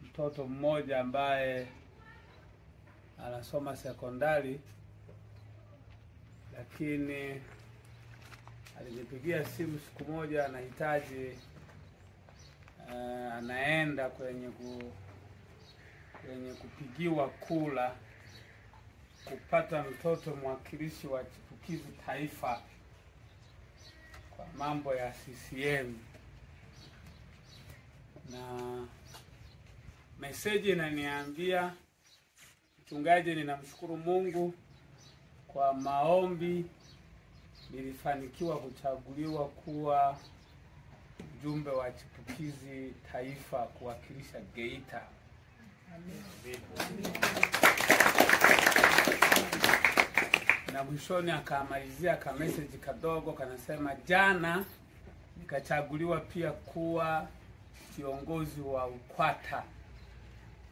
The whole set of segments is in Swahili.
Mtoto mmoja ambaye anasoma sekondari, lakini alinipigia simu siku moja, anahitaji anaenda kwenye kupigiwa kula kupata mtoto mwakilishi wa chipukizi taifa kwa mambo ya CCM. Na meseji inaniambia, mchungaji, ninamshukuru Mungu kwa maombi nilifanikiwa kuchaguliwa kuwa mjumbe wa chipukizi taifa kuwakilisha Geita. Amen. Na mwishoni akamalizia ka message kadogo kanasema, jana nikachaguliwa pia kuwa kiongozi wa UKWATA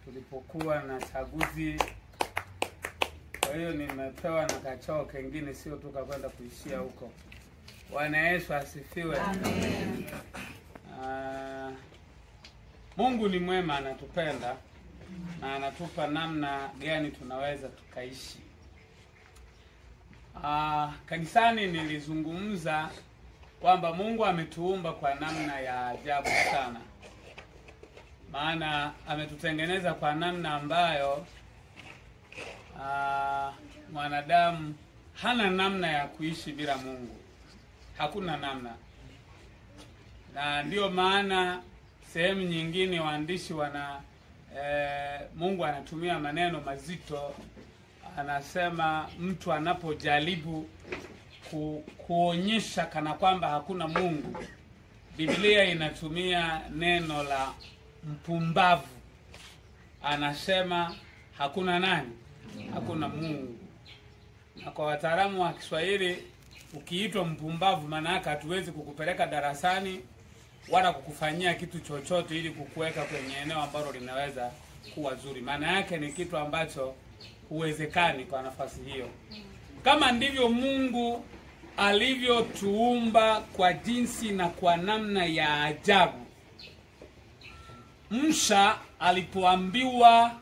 tulipokuwa na chaguzi. Kwa hiyo nimepewa na kachao kengine, sio tu kwenda kuishia huko. Bwana Yesu asifiwe. Amen. Mungu ni mwema, anatupenda na anatupa namna gani tunaweza tukaishi. Kanisani nilizungumza kwamba Mungu ametuumba kwa namna ya ajabu sana. Maana ametutengeneza kwa namna ambayo mwanadamu hana namna ya kuishi bila Mungu. Hakuna namna. Na ndio maana sehemu nyingine waandishi Mungu anatumia maneno mazito. Anasema mtu anapojaribu kuonyesha kana kwamba hakuna Mungu, Biblia inatumia neno la mpumbavu. Anasema hakuna nani? Hakuna Mungu. Na kwa wataalamu wa Kiswahili, ukiitwa mpumbavu maana yake hatuwezi kukupeleka darasani wala kukufanyia kitu chochote ili kukuweka kwenye eneo ambalo linaweza kuwa zuri. Maana yake ni kitu ambacho huwezekani kwa nafasi hiyo. Kama ndivyo Mungu alivyotuumba kwa jinsi na kwa namna ya ajabu. Musa alipoambiwa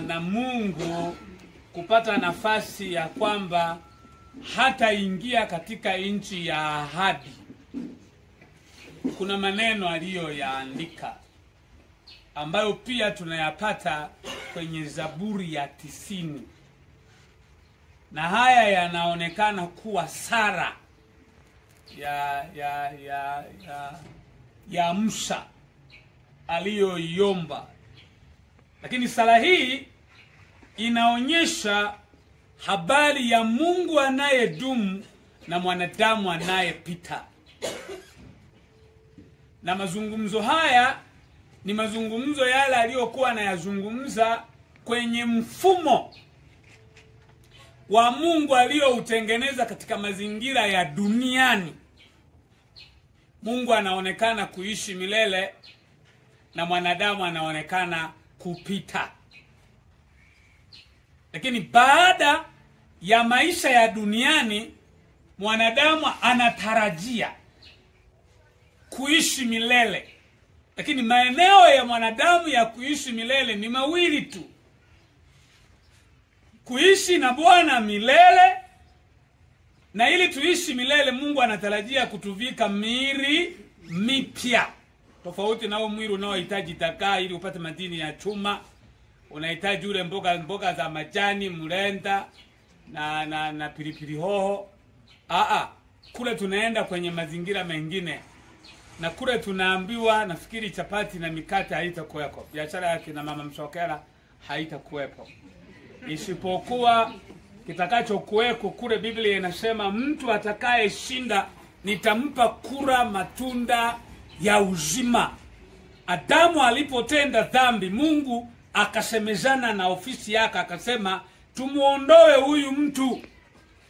na Mungu kupata nafasi ya kwamba hata ingia katika nchi ya ahadi, kuna maneno aliyoyaandika ambayo pia tunayapata kwenye Zaburi ya 90. Na haya yanaonekana kuwa sara ya Musa aliyoiomba. Lakini sala hii inaonyesha habari ya Mungu anayedumu na mwanadamu anayepita. Na mazungumzo haya ni mazungumzo yale aliyokuwa anayazungumza kwenye mfumo wa Mungu aliyoutengeneza katika mazingira ya duniani. Mungu anaonekana kuishi milele na mwanadamu anaonekana kupita. Lakini baada ya maisha ya duniani, mwanadamu anatarajia kuishi milele. Lakini maeneo ya mwanadamu ya kuishi milele ni mawili tu. Kuishi na Bwana milele, na ili tuishi milele Mungu anatarajia kutuvika miili mipya. Tofauti na huo mwili unaohitaji dagaa ili upate madini ya chuma, unahitaji ule mboga za majani, mlenda na pilipili hoho. Kule tunaenda kwenye mazingira mengine. Na kule tunaambiwa, nafikiri chapati na mikate haitakuwepo. Biashara yake na mama Msokera haitakuwepo. Isipokuwa kitakachokuweko kule, Biblia inasema mtu atakayeshinda nitampa kula matunda ya uzima. Adamu alipotenda dhambi, Mungu akasemezana na ofisi yake akasema, tumuondoe huyu mtu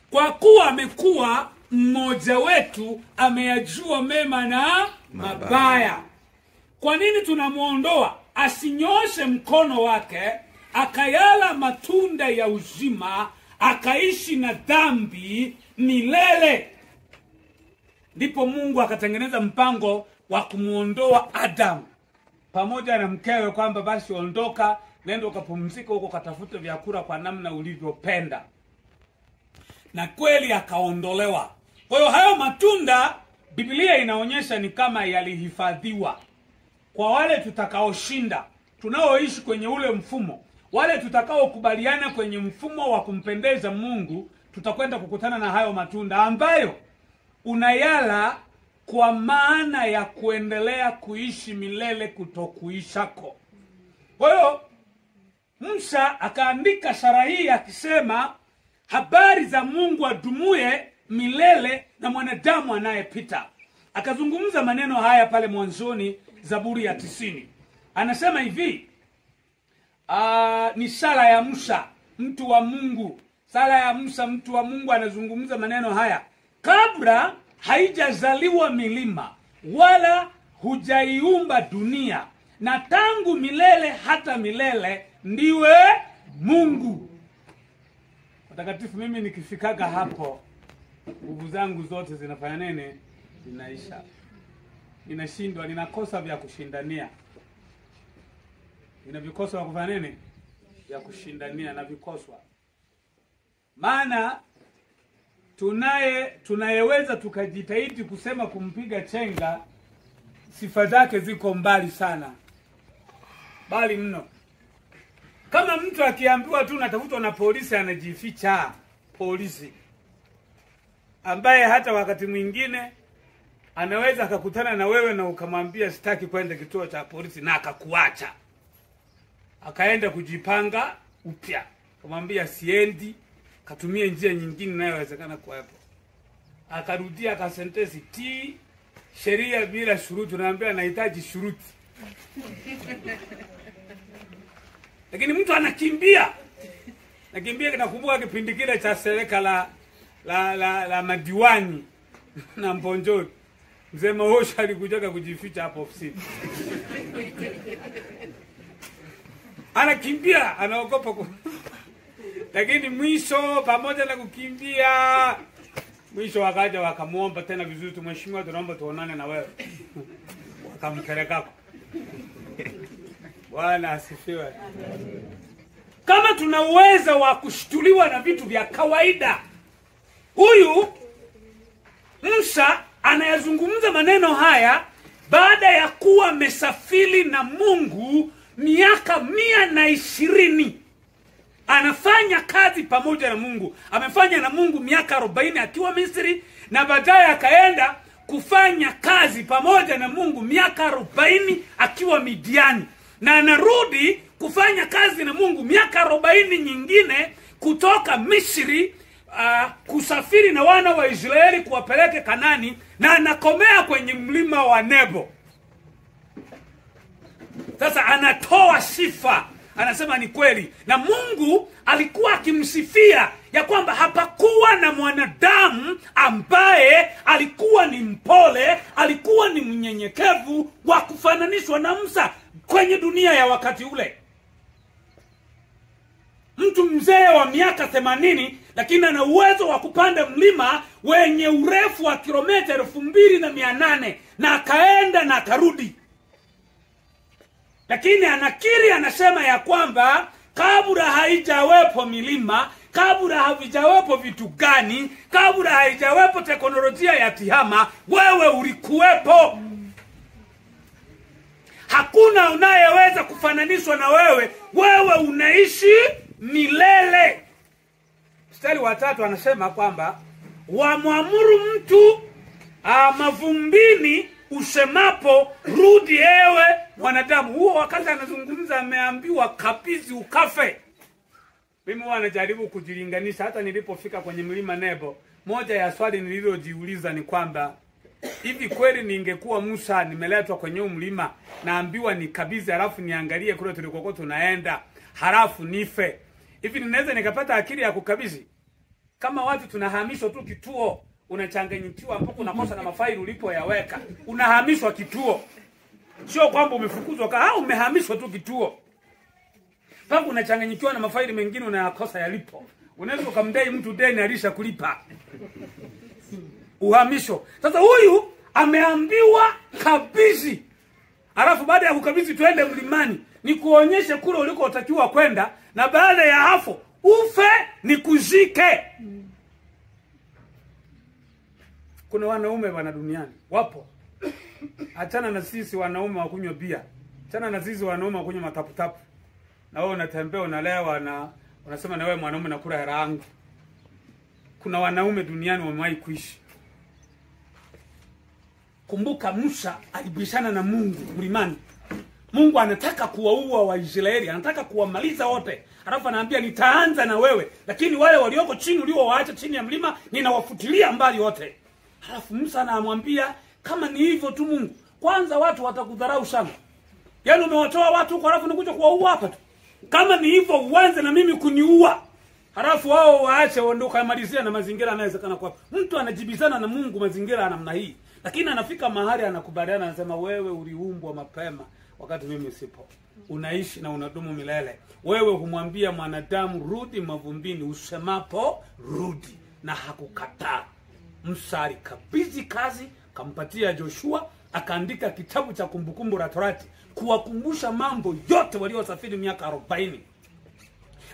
kwa kuwa amekuwa mmoja wetu, ameyajua mema na mabaya. Kwa nini tunamuondoa? Asinyoshe mkono wake akayala matunda ya uzima, akaishi na dhambi milele. Ndipo Mungu akatengeneza mpango wa kumuondoa Adamu pamoja na mkewe, kwamba basi ondoka, nenda ukapumzika huko, katafute vyakula kwa namna ulivyopenda. Na kweli akaondolewa. Kwa hiyo hayo matunda Biblia inaonyesha ni kama yalihifadhiwa kwa wale tutakaoshinda, tunaoishi kwenye ule mfumo. Wale tutakaokubaliana kwenye mfumo wa kumpendeza Mungu, tutakwenda kukutana na hayo matunda ambayo unayala kwa maana ya kuendelea kuishi milele kutokuishako. Kwa hiyo Musa akaandika sara hii akisema habari za Mungu adumuye milele na mwanadamu anayepita. Akazungumza maneno haya pale mwanzoni Zaburi ya 90. Anasema hivi, ni sala ya Musa mtu wa Mungu. Sala ya Musa mtu wa Mungu anazungumza maneno haya: kabla haijazaliwa milima wala hujaiumba dunia, na tangu milele hata milele ndiwe Mungu. Watakatifu, mimi nikifikaga hapo nguvu zangu zote zinafanya nini? Zinaisha. Ninashindwa, ninakosa vya kushindania. Ninavikosa vya kufanya nini? Vya kushindania na vikoswa. Maana tunayeweza tukajitahidi kusema kumpiga chenga, sifa zake ziko mbali sana. Bali mno. Kama mtu akiambiwa tu natafutwa na polisi, anajificha polisi, ambaye hata wakati mwingine anaweza akakutana na wewe na ukamwambia sitaki kwenda kituo cha polisi, na akakuacha akaenda kujipanga upya, kumwambia siendi, katumie njia nyingine inayowezekana kuwepo. Akarudia akasentesi ti sheria bila shuruti, unaambia anahitaji shuruti. Lakini mtu anakimbia. Nakumbuka kipindi kile cha serikali la madiwani na Mbonjoni. Mzee Maosha alikuja kujificha hapo ofisini. Anakimbia, anaogopa. Lakini mwisho pamoja na kukimbia, mwisho wakaja wakamuomba tena vizuri, mheshimiwa, tunaomba tuonane na wewe. Wakampeleka. Bwana asifiwe. Kama tuna uwezo wa kushtuliwa na vitu vya kawaida, huyu Musa anayazungumza maneno haya baada ya kuwa mesafiri na Mungu miaka 120. Anafanya kazi pamoja na Mungu. Amefanya na Mungu miaka 40 akiwa Misri, na baadaye akaenda kufanya kazi pamoja na Mungu miaka 40 akiwa Midiani, na anarudi kufanya kazi na Mungu miaka 40 nyingine kutoka Misri, kusafiri na wana wa Israeli kuwapeleke Kanani, na anakomea kwenye mlima wa Nebo. Sasa anatoa sifa, anasema ni kweli, na Mungu alikuwa akimsifia ya kwamba hapakuwa na mwanadamu ambaye alikuwa ni mpole, alikuwa ni mnyenyekevu wa kufananishwa na Musa kwenye dunia ya wakati ule. Mtu mzee wa miaka 80, lakini ana uwezo wa kupanda mlima wenye urefu wa kilomita 2800 na akaenda na akarudi. Lakini anakiri, anasema ya kwamba kabla haijawepo milima, kabla havijawepo vitu gani, kabla haijawepo teknolojia ya TEHAMA, wewe ulikuwepo. Hakuna unayeweza kufananishwa na wewe. Wewe unaishi milele. Mstari wa 3 anasema kwamba wamwamuru mtu mavumbini usemapo rudi ewe mwanadamu. Huo wakati anazungumza ameambiwa kabizi ukafe. Mimi wanajaribu kujilinganisha. Hata nilipofika kwenye mlima Nebo, moja ya swali nililojiuliza ni kwamba hivi kweli ningekuwa Musa nimeletwa kwenye mlima, naambiwa ni kabizi, halafu niangalie kule tulikokuwa tunaenda, halafu nife, hivi ninaweza nikapata akili ya kukabizi? Kama watu tunahamishwa tu kituo, unachanganyikiwa mpaka unakosa na mafaili ulipoyaweka, unahamishwa kituo. Sio kwamba umefukuzwa, umehamishwa tu kituo. Mpaka unachanganyikiwa na mafaili mengine unayakosa yalipo. Unaweza ukamdai mtu deni alisha kulipa. Uhamisho. Sasa huyu Ameambiwa kabisi. Alafu baada ya kukabisi twende mlimani, ni kuonyeshe kule ulikotakiwa kwenda, na baada ya hapo ufe nikuzike. Kuna wanaume wana duniani wapo. Achana na sisi wanaume wa kunywa bia. Achana na sisi wanaume wa kunywa mataputapu. Na wewe unatembea unalewa na unasema na wewe mwanaume nakula hela yangu. Kuna wanaume duniani wamewahi kuishi. Kumbuka Musa alibishana na Mungu mlimani. Mungu anataka kuwaua Waisraeli, anataka kuwamaliza wote. Alafu anaambia nitaanza na wewe, lakini wale walioko chini uliowaacha chini ya mlima ninawafutilia mbali wote. Alafu Musa anamwambia kama ni hivyo tu Mungu, kwanza watu watakudharau sana. Yaani umewatoa watu huko alafu unakuja kuwaua hapa tu. Kama ni hivyo uanze na mimi kuniua. Halafu wao waache waondoka malizia na mazingira yanawezekana kwa. Mtu anajibizana na Mungu mazingira ya namna hii. Lakini anafika mahali anakubaliana, anasema wewe uliumbwa mapema wakati mimi sipo. Unaishi na unadumu milele. Wewe humwambia mwanadamu rudi mavumbini, usemapo rudi, na hakukataa. Musa alikabidhi kazi, kampatia Joshua, akaandika kitabu cha Kumbukumbu la Torati kuwakumbusha mambo yote waliosafiri miaka 40.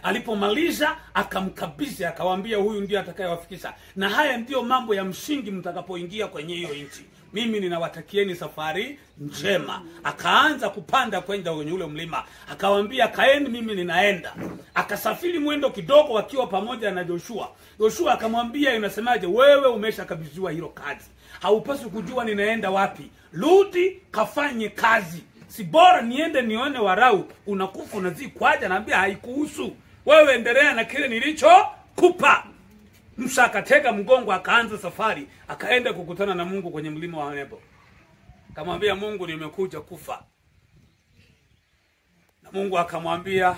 Alipomaliza akamkabidhi, akawaambia huyu ndiye atakayewafikisha, na haya ndiyo mambo ya msingi mtakapoingia kwenye hiyo nchi. Mimi ninawatakieni safari njema. Akaanza kupanda kwenda kwenye ule mlima. Akawaambia kaeni, mimi ninaenda. Akasafiri mwendo kidogo wakiwa pamoja na Joshua. Joshua akamwambia unasemaje, wewe umeshakabidhiwa hilo kazi. Haupaswi kujua ninaenda wapi. Rudi kafanye kazi. Si bora niende nione Warau unakufa unazikwaje? Naambia haikuhusu. Wewe endelea na kile nilichokupa. Musa akatega mgongo akaanza safari, akaenda kukutana na Mungu kwenye mlima wa Nebo. Akamwambia Mungu, nimekuja kufa. Na Mungu akamwambia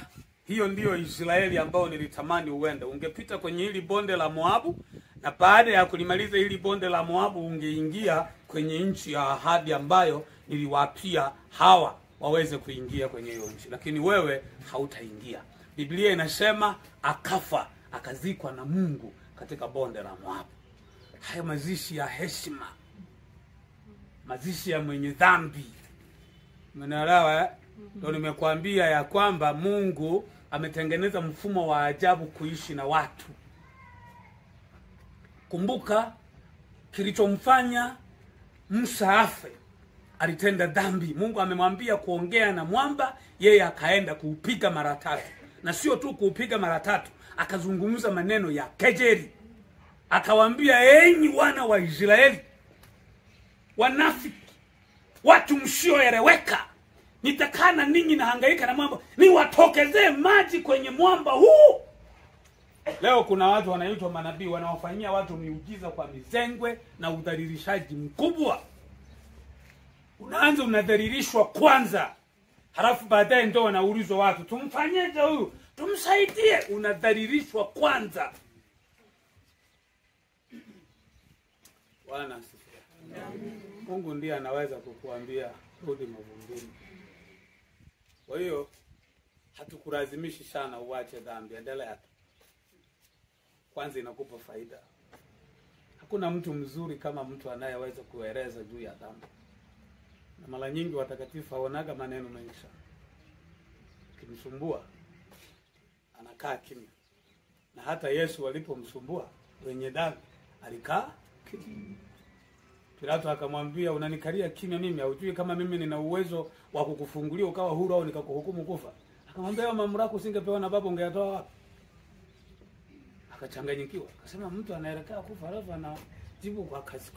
hiyo ndiyo Israeli ambao nilitamani uende. Ungepita kwenye hili bonde la Moabu, na baada ya kulimaliza hili bonde la Moabu ungeingia kwenye nchi ya ahadi ambayo niliwapia hawa waweze kuingia kwenye hiyo nchi. Lakini wewe hautaingia. Biblia inasema akafa, akazikwa na Mungu katika bonde la Moabu. Haya mazishi ya heshima, mazishi ya mwenye dhambi. Umeelewa? Ndio nimekuambia ya kwamba Mungu ametengeneza mfumo wa ajabu kuishi na watu. Kumbuka kilichomfanya Musa afe, alitenda dhambi. Mungu amemwambia kuongea na mwamba, yeye akaenda kuupiga mara 3. Na sio tu kuupiga mara 3, akazungumza maneno ya kejeli. Akawaambia enyi wana wa Israeli, wanafiki, watu msioeleweka, nitakana ninyi na hangaika na mwamba, niwatokezee maji kwenye mwamba huu. Leo kuna watu wanaitwa manabii, wanaofanyia watu miujiza kwa mizengwe na udhalilishaji mkubwa. Unaanza unadhalilishwa kwanza, halafu baadaye ndio wanaulizwa watu tumfanyeje huyu, tumsaidie. Unadhalilishwa kwanza. Bwana asifiwe. Mungu ndiye anaweza kukuambia rudi mavumbini. Kwa hiyo hatukulazimishi sana uache dhambi, endelea. Kwanza inakupa faida. Hakuna mtu mzuri kama mtu anayeweza kueleza juu ya dhambi. Na mara nyingi watakatifu haonaga maneno mengi sana. Kimsumbua anakaa kimya. Na hata Yesu alipomsumbua wenye dhambi alikaa kimya. Pilato akamwambia unanikalia kimya mimi, hujui kama mimi nina uwezo wa kukufungulia ukawa huru au nikakuhukumu kufa? Akamwambia mamlaka usingepewa na Baba ungeyatoa wapi? Akachanganyikiwa. Akasema mtu anaelekea kufa alafu anajibu kwa kasi.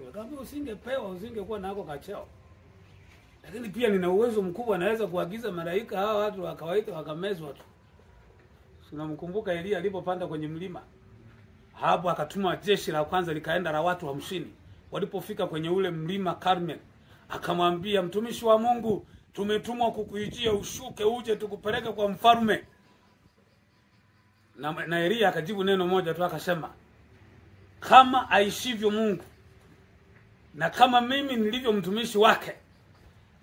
Akamwambia usingepewa, usingekuwa nako kacheo. Lakini pia nina uwezo mkubwa, naweza kuagiza malaika hawa watu wakawaita wakamezwa tu. Tunamkumbuka Elia alipopanda kwenye mlima. Hapo akatuma jeshi la kwanza likaenda la watu 50. Walipofika kwenye ule mlima Karmel, akamwambia mtumishi wa Mungu, tumetumwa kukuijia ushuke uje tukupeleke kwa mfalme. Na Elia akajibu neno moja tu, akasema kama aishivyo Mungu na kama mimi nilivyo mtumishi wake,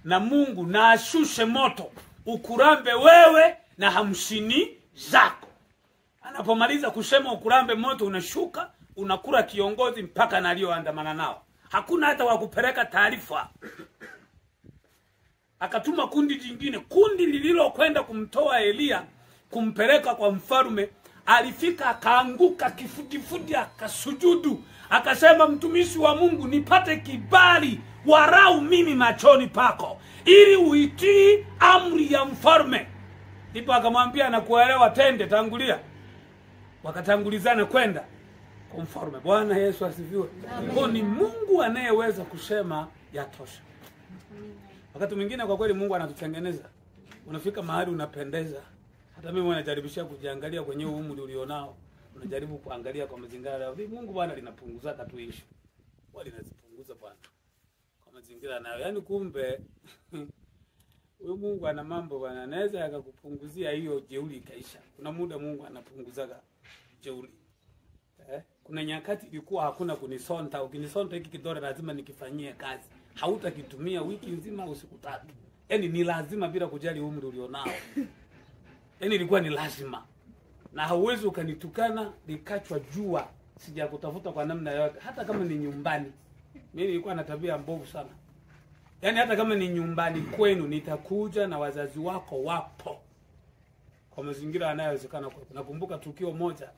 na Mungu na ashushe moto ukurambe wewe na 50 zako. Anapomaliza kusema ukurambe moto unashuka, unakula kiongozi mpaka na alioandamana nao. hakuna hata wa kupeleka taarifa. Akatuma kundi jingine, kundi lililokwenda kumtoa Elia kumpeleka kwa mfalme. Alifika akaanguka kifudifudi, akasujudu, akasema, mtumishi wa Mungu, nipate kibali warau mimi machoni pako, ili uitii amri ya mfalme. Ndipo akamwambia, nakuelewa, tende, tangulia. Wakatangulizana kwenda kwa mfalme. Bwana Yesu asifiwe. Kwa ni Mungu anayeweza kusema yatosha. Wakati mwingine kwa kweli Mungu anatutengeneza. Unafika mahali unapendeza. Hata mimi najaribishia kujiangalia kwenye umri ulionao. Unajaribu kuangalia kwa mazingira yao. Mungu Bwana linapunguza tu issue. Wali linazipunguza Bwana kwa mazingira nayo. Yaani kumbe huyu Mungu ana mambo Bwana, anaweza akakupunguzia hiyo jeuri ikaisha. Kuna muda Mungu anapunguzaga jeuri. Kuna nyakati ilikuwa hakuna kunisonta. Ukinisonta hiki kidole lazima nikifanyie kazi. Hautakitumia wiki nzima au siku 3. Yaani ni lazima bila kujali umri ulionao. Yaani ilikuwa ni lazima. Na hauwezi ukanitukana likachwa jua. Sijakutafuta kwa namna yote. Hata kama ni nyumbani. Mimi nilikuwa na tabia mbovu sana. Yaani hata kama ni nyumbani kwenu nitakuja na wazazi wako wapo. Kwa mazingira yanayowezekana kwa. Nakumbuka tukio moja.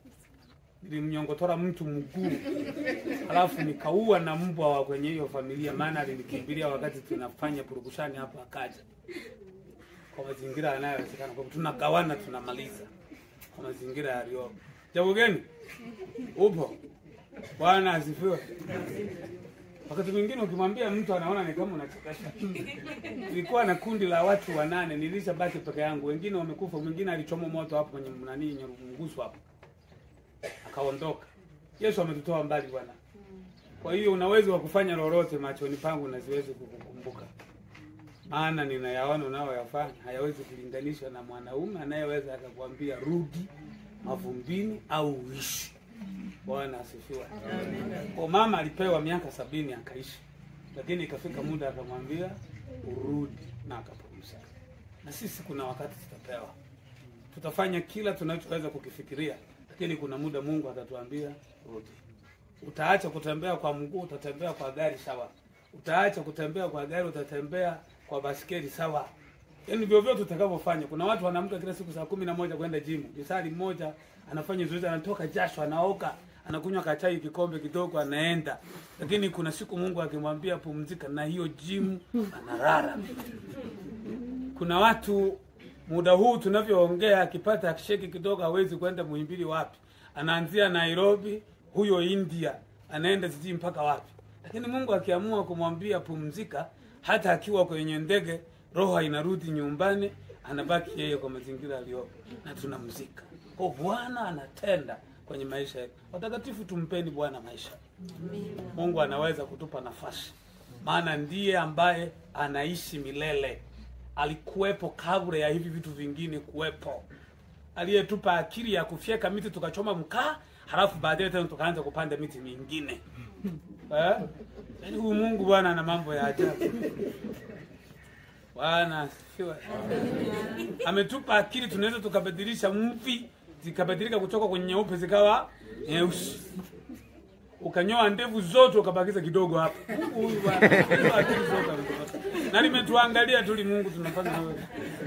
Nilimnyongotora mtu mguu. Alafu nikaua na mbwa wa kwenye hiyo familia, maana alinikimbilia wakati tunafanya purukushani hapa akaja. Kwa mazingira yanayowezekana kwa tunagawana tunamaliza. Kwa mazingira yaliyo. Jambo gani? Upo. Bwana asifiwe. Wakati mwingine ukimwambia mtu anaona ni kama unachekesha. Nilikuwa na kundi la watu 8, nilishabaki peke yangu. Wengine wamekufa, mwingine alichomwa moto hapo kwenye mnani Nyarungusu hapo. Akaondoka. Yesu ametutoa mbali Bwana. Kwa hiyo unaweza kufanya lolote machoni pangu na siwezi kukukumbuka. Maana ninayaona unayoyafanya hayawezi kulinganishwa na mwanaume anayeweza akakwambia rudi mavumbini au uishi. Bwana asifiwe. Kwa mama alipewa miaka 70 akaishi. Lakini ikafika muda akamwambia urudi na akapumzika. Na sisi kuna wakati tutapewa. Tutafanya kila tunachoweza kukifikiria. Lakini kuna muda Mungu atatuambia rudi. Utaacha kutembea kwa mguu, utatembea kwa gari sawa. Utaacha kutembea kwa gari, utatembea kwa basikeli sawa. Yaani vyovyote tutakavyofanya. Kuna watu wanaamka kila siku saa 11 kwenda gym. Jisali mmoja anafanya zoezi, anatoka jasho, anaoka, anakunywa kachai kikombe kidogo, anaenda. Lakini kuna siku Mungu akimwambia pumzika na hiyo gym analala. Kuna watu muda huu tunavyoongea akipata akisheki kidogo hawezi kwenda Muhimbili wapi. Anaanzia Nairobi, huyo India, anaenda siji mpaka wapi. Lakini Mungu akiamua kumwambia pumzika, hata akiwa kwenye ndege, roho inarudi nyumbani, anabaki yeye kwa mazingira aliyopo na tunamzika. Kwa Bwana anatenda kwenye maisha yetu. Watakatifu tumpeni Bwana maisha. Mungu anaweza kutupa nafasi. Maana ndiye ambaye anaishi milele. Alikuwepo kabla ya hivi vitu vingine kuwepo. Aliyetupa akili ya kufyeka miti tukachoma mkaa, halafu baadaye tena tukaanza kupanda miti mingine. Yaani huyu Mungu Bwana ana mambo ya ajabu. Bwana asifiwe. Ametupa akili tunaweza tukabadilisha mvi zikabadilika kutoka kwenye nyeupe zikawa nyeusi. Ukanyoa ndevu zote ukabakiza kidogo hapa. Huyu Bwana akili zote. Na nimetuangalia tuli Mungu tunafanya wewe.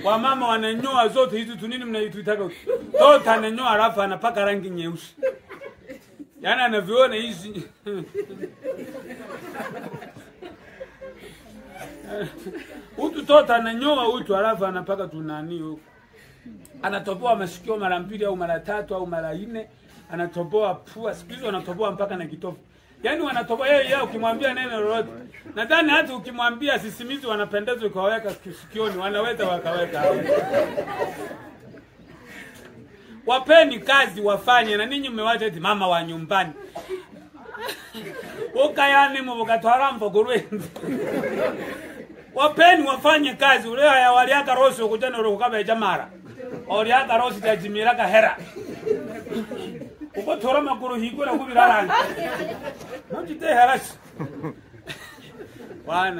Kwa mama wananyoa zote hizi tu nini mnaituitaka? Zote ananyoa alafu anapaka rangi nyeusi. Yaani anaviona hizi. Utu tota ananyoa utu alafu anapaka tunani huko. Anatoboa masikio mara 2 au mara 3 au mara 4, anatoboa pua, sikizo anatoboa mpaka na kitofu. Yaani wanatoboa yeye ukimwambia neno lolote. Nadhani hata ukimwambia sisimizi wanapendezwa ukaweka sikioni, wanaweza wakaweka hapo. Wapeni kazi wafanye na ninyi mmewacha eti mama wa nyumbani. Ukayani mubukatwara mvogorwenzi. Wapeni wafanye kazi ule ya waliaka rosi ukutana urukabe jamara. Waliaka rosi tajimira ka hera. Uko tora makuru higura kubiraranga. Nojite harashi. Bwana